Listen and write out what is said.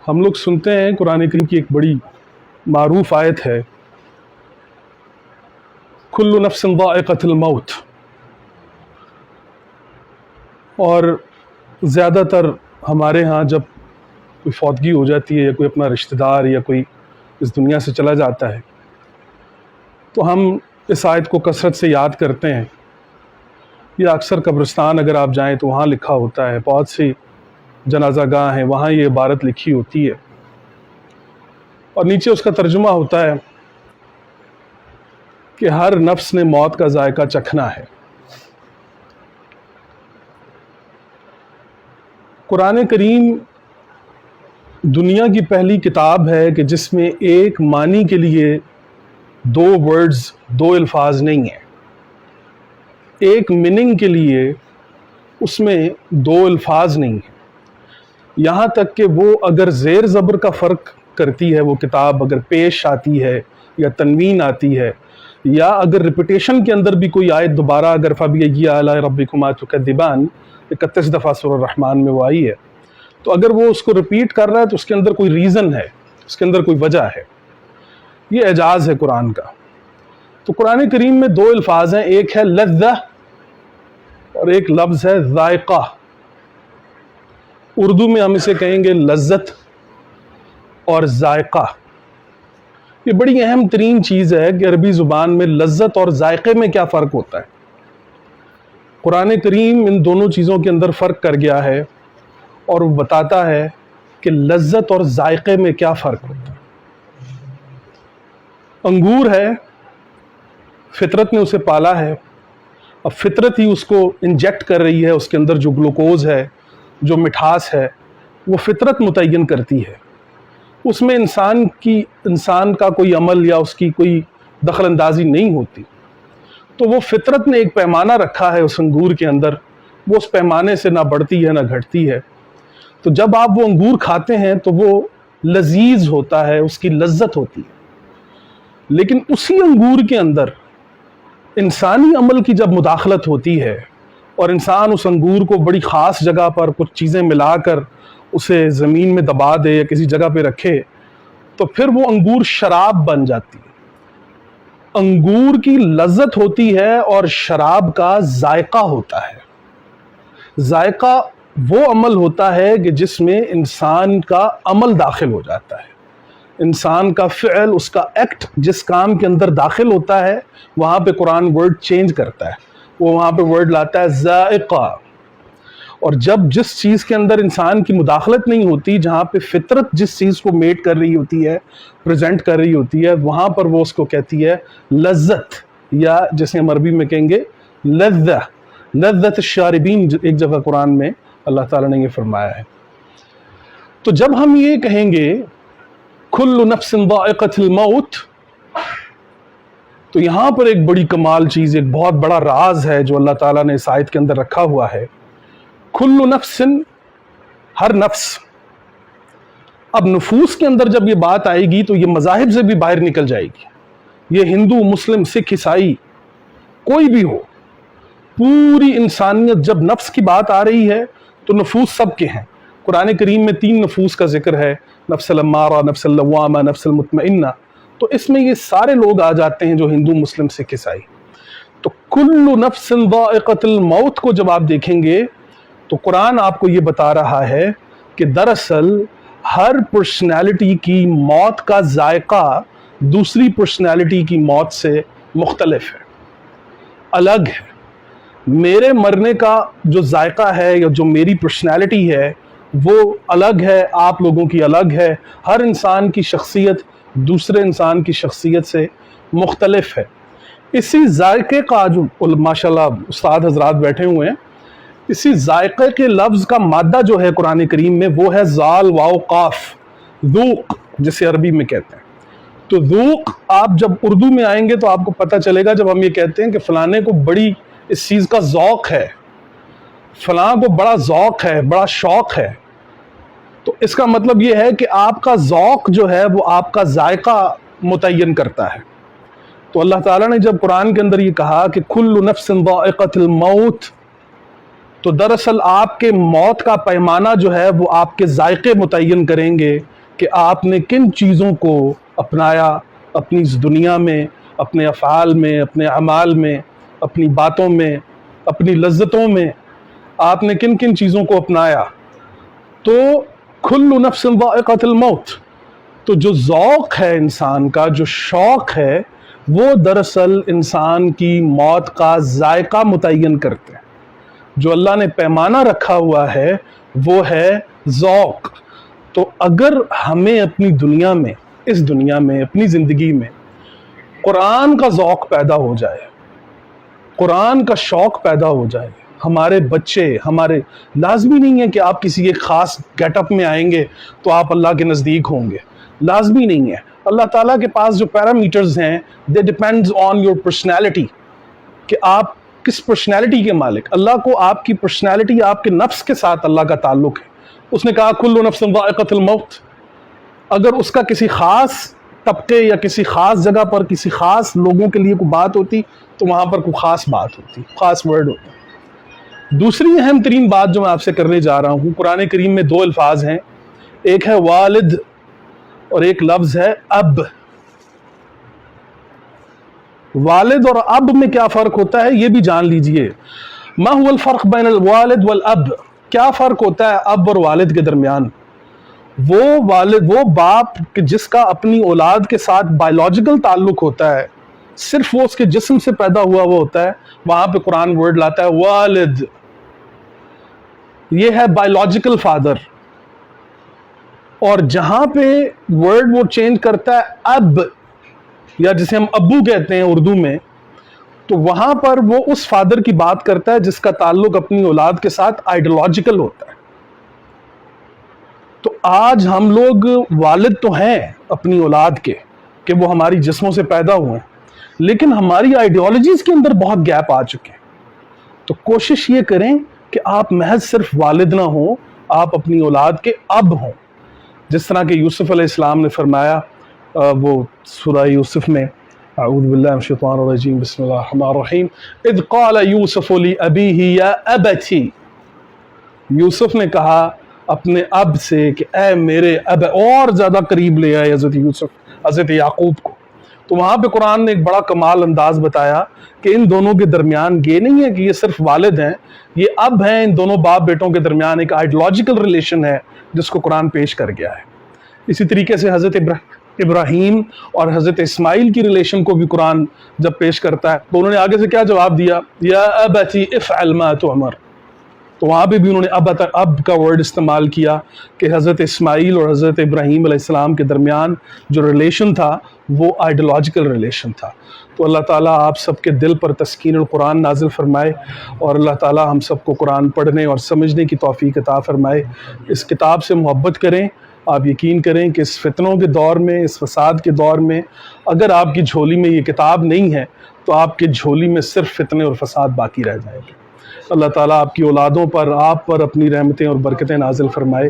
ہم لوگ سنتے ہیں قرآن کریم کی ایک بڑی معروف آیت ہے، کل نفس ذائقۃ الموت، اور زیادہ تر ہمارے ہاں جب کوئی فوتگی ہو جاتی ہے یا کوئی اپنا رشتہ دار یا کوئی اس دنیا سے چلا جاتا ہے تو ہم اس آیت کو کثرت سے یاد کرتے ہیں، یا اکثر قبرستان اگر آپ جائیں تو وہاں لکھا ہوتا ہے، بہت سی جنازہ گاہ ہیں وہاں یہ عبارت لکھی ہوتی ہے، اور نیچے اس کا ترجمہ ہوتا ہے کہ ہر نفس نے موت کا ذائقہ چکھنا ہے۔ قرآن کریم دنیا کی پہلی کتاب ہے کہ جس میں ایک معنی کے لیے دو ورڈز، دو الفاظ نہیں ہیں، ایک میننگ کے لیے اس میں دو الفاظ نہیں ہیں، یہاں تک کہ وہ اگر زیر زبر کا فرق کرتی ہے، وہ کتاب اگر پیش آتی ہے یا تنوین آتی ہے، یا اگر ریپیٹیشن کے اندر بھی کوئی آیت دوبارہ اگر فَبِأَيِّ آلَاءِ رَبِّكُمَا تُكَذِّبَانِ 31 دفعہ سورہ الرحمن میں وہ آئی ہے، تو اگر وہ اس کو ریپیٹ کر رہا ہے تو اس کے اندر کوئی ریزن ہے، اس کے اندر کوئی وجہ ہے، یہ اعجاز ہے قرآن کا۔ تو قرآن کریم میں دو الفاظ ہیں، ایک ہے لذہ اور ایک لفظ ہے ذائقہ۔ اردو میں ہم اسے کہیں گے لذت اور ذائقہ۔ یہ بڑی اہم ترین چیز ہے کہ عربی زبان میں لذت اور ذائقے میں کیا فرق ہوتا ہے۔ قرآن کریم ان دونوں چیزوں کے اندر فرق کر گیا ہے اور وہ بتاتا ہے کہ لذت اور ذائقے میں کیا فرق ہوتا ہے۔ انگور ہے، فطرت نے اسے پالا ہے، اب فطرت ہی اس کو انجیکٹ کر رہی ہے، اس کے اندر جو گلوکوز ہے، جو مٹھاس ہے، وہ فطرت متعین کرتی ہے، اس میں انسان کا کوئی عمل یا اس کی کوئی دخل اندازی نہیں ہوتی، تو وہ فطرت نے ایک پیمانہ رکھا ہے اس انگور کے اندر، وہ اس پیمانے سے نہ بڑھتی ہے نہ گھٹتی ہے، تو جب آپ وہ انگور کھاتے ہیں تو وہ لذیذ ہوتا ہے، اس کی لذت ہوتی ہے، لیکن اسی انگور کے اندر انسانی عمل کی جب مداخلت ہوتی ہے اور انسان اس انگور کو بڑی خاص جگہ پر کچھ چیزیں ملا کر اسے زمین میں دبا دے یا کسی جگہ پہ رکھے تو پھر وہ انگور شراب بن جاتی ہے۔ انگور کی لذت ہوتی ہے اور شراب کا ذائقہ ہوتا ہے۔ ذائقہ وہ عمل ہوتا ہے کہ جس میں انسان کا عمل داخل ہو جاتا ہے، انسان کا فعل، اس کا ایکٹ جس کام کے اندر داخل ہوتا ہے، وہاں پہ قرآن ورڈ چینج کرتا ہے، وہ وہاں پہ ورڈ لاتا ہے ذائقہ۔ اور جب جس چیز کے اندر انسان کی مداخلت نہیں ہوتی، جہاں پہ فطرت جس چیز کو میٹ کر رہی ہوتی ہے، پریزنٹ کر رہی ہوتی ہے، وہاں پر وہ اس کو کہتی ہے لذت، یا جسے ہم عربی میں کہیں گے لذہ، لذت الشاربین، ایک جگہ قرآن میں اللہ تعالیٰ نے یہ فرمایا ہے۔ تو جب ہم یہ کہیں گے کل نفس ذائقۃ الموت، تو یہاں پر ایک بڑی کمال چیز، ایک بہت بڑا راز ہے جو اللہ تعالیٰ نے اس آیت کے اندر رکھا ہوا ہے۔ کل نفس، ہر نفس۔ اب نفوس کے اندر جب یہ بات آئے گی تو یہ مذاہب سے بھی باہر نکل جائے گی، یہ ہندو، مسلم، سکھ، عیسائی کوئی بھی ہو، پوری انسانیت جب نفس کی بات آ رہی ہے تو نفوس سب کے ہیں۔ قرآن کریم میں 3 نفوس کا ذکر ہے، نفس الامارہ، نفس اللوامہ، نفس المطمئنہ، تو اس میں یہ سارے لوگ آ جاتے ہیں جو ہندو، مسلم، سکھ، عیسائی۔ تو کل نفس ذائقۃ الموت کو جب آپ دیکھیں گے تو قرآن آپ کو یہ بتا رہا ہے کہ دراصل ہر پرسنالٹی کی موت کا ذائقہ دوسری پرسنالٹی کی موت سے مختلف ہے، الگ ہے۔ میرے مرنے کا جو ذائقہ ہے یا جو میری پرسنالٹی ہے وہ الگ ہے، آپ لوگوں کی الگ ہے، ہر انسان کی شخصیت دوسرے انسان کی شخصیت سے مختلف ہے۔ اسی ذائقے کا جو ماشاءاللہ استاد حضرات بیٹھے ہوئے ہیں، اسی ذائقے کے لفظ کا مادہ جو ہے قرآن کریم میں وہ ہے ذال واو قاف، ذوق جسے عربی میں کہتے ہیں۔ تو ذوق آپ جب اردو میں آئیں گے تو آپ کو پتہ چلے گا، جب ہم یہ کہتے ہیں کہ فلانے کو بڑی اس چیز کا ذوق ہے، فلاں کو بڑا ذوق ہے، بڑا شوق ہے، تو اس کا مطلب یہ ہے کہ آپ کا ذوق جو ہے وہ آپ کا ذائقہ متعین کرتا ہے۔ تو اللہ تعالیٰ نے جب قرآن کے اندر یہ کہا کہ کل نفس ذائقۃ الموت، تو دراصل آپ کے موت کا پیمانہ جو ہے وہ آپ کے ذائقے متعین کریں گے کہ آپ نے کن چیزوں کو اپنایا اپنی اس دنیا میں، اپنے افعال میں، اپنے اعمال میں، اپنی باتوں میں، اپنی لذتوں میں، آپ نے کن کن چیزوں کو اپنایا۔ تو کل نفس ذائقۃ الموت، تو جو ذوق ہے انسان کا، جو شوق ہے، وہ دراصل انسان کی موت کا ذائقہ متعین کرتے ہیں۔ جو اللہ نے پیمانہ رکھا ہوا ہے وہ ہے ذوق۔ تو اگر ہمیں اپنی دنیا میں، اس دنیا میں، اپنی زندگی میں قرآن کا ذوق پیدا ہو جائے، قرآن کا شوق پیدا ہو جائے، ہمارے بچے، ہمارے لازمی نہیں ہے کہ آپ کسی ایک خاص گیٹ اپ میں آئیں گے تو آپ اللہ کے نزدیک ہوں گے، لازمی نہیں ہے۔ اللہ تعالیٰ کے پاس جو پیرامیٹرز ہیں they depends on your personality، کہ آپ کس پرسنالٹی کے مالک۔ اللہ کو آپ کی پرسنالٹی، آپ کے نفس کے ساتھ اللہ کا تعلق ہے۔ اس نے کہا کل نفس ذائقۃ الموت۔ اگر اس کا کسی خاص طبقے یا کسی خاص جگہ پر کسی خاص لوگوں کے لیے کوئی بات ہوتی تو وہاں پر کوئی خاص بات ہوتی، خاص ورڈ ہوتا۔ دوسری اہم ترین بات جو میں آپ سے کرنے جا رہا ہوں، قرآن کریم میں 2 الفاظ ہیں، ایک ہے والد اور ایک لفظ ہے اب۔ والد اور اب میں کیا فرق ہوتا ہے یہ بھی جان لیجئے۔ ما هو الفرق بین الوالد والاب، کیا فرق ہوتا ہے اب اور والد کے درمیان؟ وہ والد، وہ باپ جس کا اپنی اولاد کے ساتھ بایولوجیکل تعلق ہوتا ہے، صرف وہ اس کے جسم سے پیدا ہوا وہ ہوتا ہے، وہاں پہ قرآن ورڈ لاتا ہے والد، یہ ہے بایولوجیکل فادر۔ اور جہاں پہ ورڈ وہ چینج کرتا ہے اب، یا جسے ہم ابو کہتے ہیں اردو میں، تو وہاں پر وہ اس فادر کی بات کرتا ہے جس کا تعلق اپنی اولاد کے ساتھ آئیڈیولوجیکل ہوتا ہے۔ تو آج ہم لوگ والد تو ہیں اپنی اولاد کے کہ وہ ہماری جسموں سے پیدا ہوئے ہیں، لیکن ہماری آئیڈیالوجیز کے اندر بہت گیپ آ چکے ہیں۔ تو کوشش یہ کریں کہ آپ محض صرف والد نہ ہوں، آپ اپنی اولاد کے اب ہوں، جس طرح کہ یوسف علیہ السلام نے فرمایا وہ سورہ یوسف میں، اعوذ باللہ من الشیطان الرجیم، بسم اللہ الرحمن الرحیم، اذ قال یوسف لأبیہ یا ابتی، یوسف نے کہا اپنے اب سے کہ اے میرے اب، اور زیادہ قریب لے آئے حضرت یوسف حضرت یعقوب کو۔ تو وہاں پہ قرآن نے ایک بڑا کمال انداز بتایا کہ ان دونوں کے درمیان یہ نہیں ہے کہ یہ صرف والد ہیں، یہ اب ہیں، ان دونوں باپ بیٹوں کے درمیان ایک آئیڈیولوجیکل ریلیشن ہے جس کو قرآن پیش کر گیا ہے۔ اسی طریقے سے حضرت ابراہیم اور حضرت اسماعیل کی ریلیشن کو بھی قرآن جب پیش کرتا ہے تو انہوں نے آگے سے کیا جواب دیا؟ یا ابتی افعل ما تؤمر۔ تو وہاں پہ بھی انہوں نے اب کا ورڈ استعمال کیا کہ حضرت اسماعیل اور حضرت ابراہیم علیہ السلام کے درمیان جو ریلیشن تھا وہ آئیڈیولوجیکل ریلیشن تھا۔ تو اللہ تعالیٰ آپ سب کے دل پر تسکین القرآن نازل فرمائے، اور اللہ تعالیٰ ہم سب کو قرآن پڑھنے اور سمجھنے کی توفیق عطا فرمائے۔ اس کتاب سے محبت کریں۔ آپ یقین کریں کہ اس فتنوں کے دور میں، اس فساد کے دور میں، اگر آپ کی جھولی میں یہ کتاب نہیں ہے تو آپ کی جھولی میں صرف فتنے اور فساد باقی رہ جائیں گے۔ اللہ تعالیٰ آپ کی اولادوں پر، آپ پر اپنی رحمتیں اور برکتیں نازل فرمائے۔